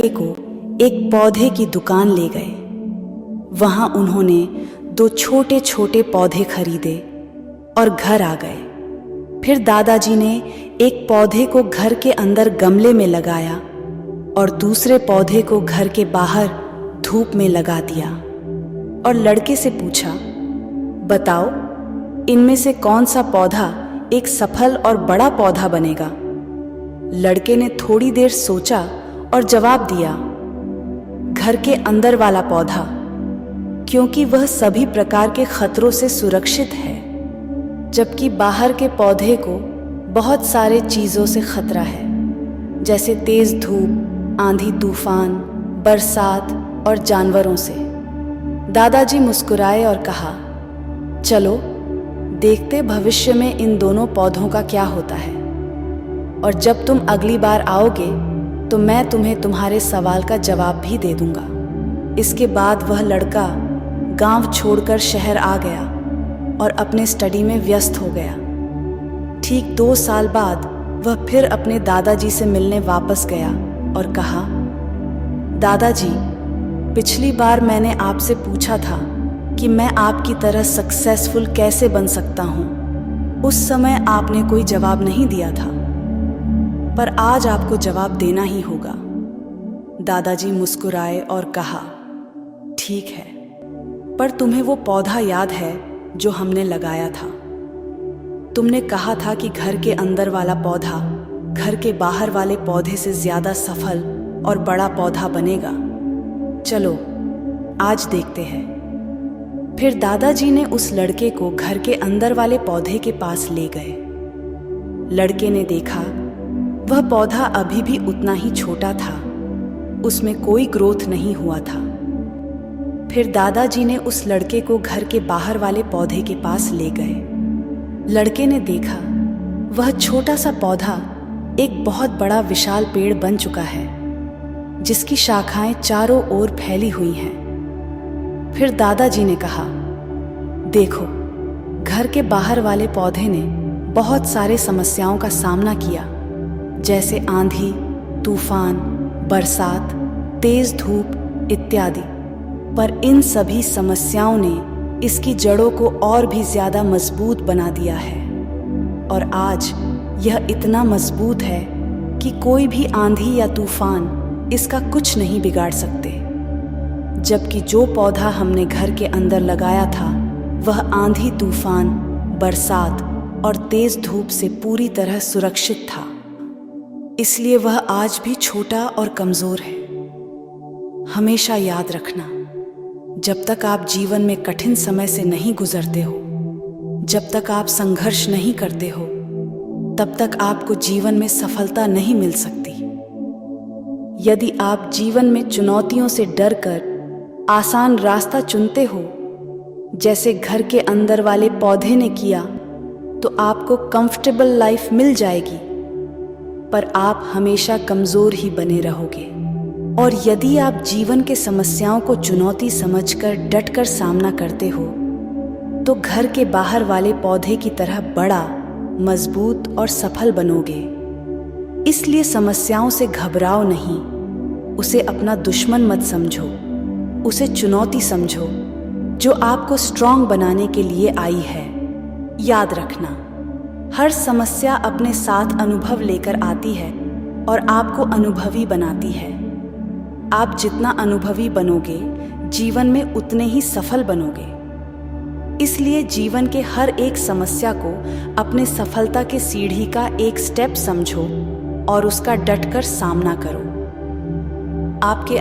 लड़के को एक पौधे की दुकान ले गए। वहां उन्होंने 2 छोटे छोटे पौधे खरीदे और घर आ गए। फिर दादाजी ने एक पौधे को घर के अंदर गमले में लगाया और दूसरे पौधे को घर के बाहर धूप में लगा दिया और लड़के से पूछा, बताओ इनमें से कौन सा पौधा एक सफल और बड़ा पौधा बनेगा? लड़के ने थोड़ी देर सोचा और जवाब दिया, घर के अंदर वाला पौधा, क्योंकि वह सभी प्रकार के खतरों से सुरक्षित है, जबकि बाहर के पौधे को बहुत सारे चीजों से खतरा है, जैसे तेज धूप, आंधी तूफान, बरसात और जानवरों से। दादाजी मुस्कुराए और कहा, चलो देखते भविष्य में इन दोनों पौधों का क्या होता है, और जब तुम अगली बार आओगे तो मैं तुम्हें तुम्हारे सवाल का जवाब भी दे दूंगा। इसके बाद वह लड़का गांव छोड़कर शहर आ गया और अपने स्टडी में व्यस्त हो गया। ठीक 2 साल बाद वह फिर अपने दादाजी से मिलने वापस गया और कहा, दादाजी, पिछली बार मैंने आपसे पूछा था कि मैं आपकी तरह सक्सेसफुल कैसे बन सकता हूँ। उस समय आपने कोई जवाब नहीं दिया था, पर आज आपको जवाब देना ही होगा। दादाजी मुस्कुराए और कहा, ठीक है, पर तुम्हें वो पौधा याद है जो हमने लगाया था? तुमने कहा था कि घर के अंदर वाला पौधा घर के बाहर वाले पौधे से ज्यादा सफल और बड़ा पौधा बनेगा। चलो आज देखते हैं। फिर दादाजी ने उस लड़के को घर के अंदर वाले पौधे के पास ले गए। लड़के ने देखा वह पौधा अभी भी उतना ही छोटा था, उसमें कोई ग्रोथ नहीं हुआ था। फिर दादाजी ने उस लड़के को घर के बाहर वाले पौधे के पास ले गए। लड़के ने देखा वह छोटा सा पौधा एक बहुत बड़ा विशाल पेड़ बन चुका है, जिसकी शाखाएं चारों ओर फैली हुई हैं। फिर दादाजी ने कहा, देखो, घर के बाहर वाले पौधे ने बहुत सारे समस्याओं का सामना किया, जैसे आंधी, तूफान, बरसात, तेज धूप इत्यादि, पर इन सभी समस्याओं ने इसकी जड़ों को और भी ज्यादा मजबूत बना दिया है, और आज यह इतना मजबूत है कि कोई भी आंधी या तूफान इसका कुछ नहीं बिगाड़ सकते। जबकि जो पौधा हमने घर के अंदर लगाया था वह आंधी तूफान, बरसात और तेज धूप से पूरी तरह सुरक्षित था, इसलिए वह आज भी छोटा और कमजोर है। हमेशा याद रखना, जब तक आप जीवन में कठिन समय से नहीं गुजरते हो, जब तक आप संघर्ष नहीं करते हो, तब तक आपको जीवन में सफलता नहीं मिल सकती। यदि आप जीवन में चुनौतियों से डरकर आसान रास्ता चुनते हो, जैसे घर के अंदर वाले पौधे ने किया, तो आपको कंफर्टेबल लाइफ मिल जाएगी, पर आप हमेशा कमजोर ही बने रहोगे। और यदि आप जीवन के समस्याओं को चुनौती समझकर डटकर सामना करते हो, तो घर के बाहर वाले पौधे की तरह बड़ा, मजबूत और सफल बनोगे। इसलिए समस्याओं से घबराओ नहीं, उसे अपना दुश्मन मत समझो, उसे चुनौती समझो जो आपको स्ट्रांग बनाने के लिए आई है। याद रखना, हर समस्या अपने साथ अनुभव लेकर आती है और आपको अनुभवी बनाती है। आप जितना अनुभवी बनोगे, जीवन में उतने ही सफल बनोगे। इसलिए जीवन के हर एक समस्या को अपने सफलता के सीढ़ी का एक स्टेप समझो और उसका डटकर सामना करो। आपके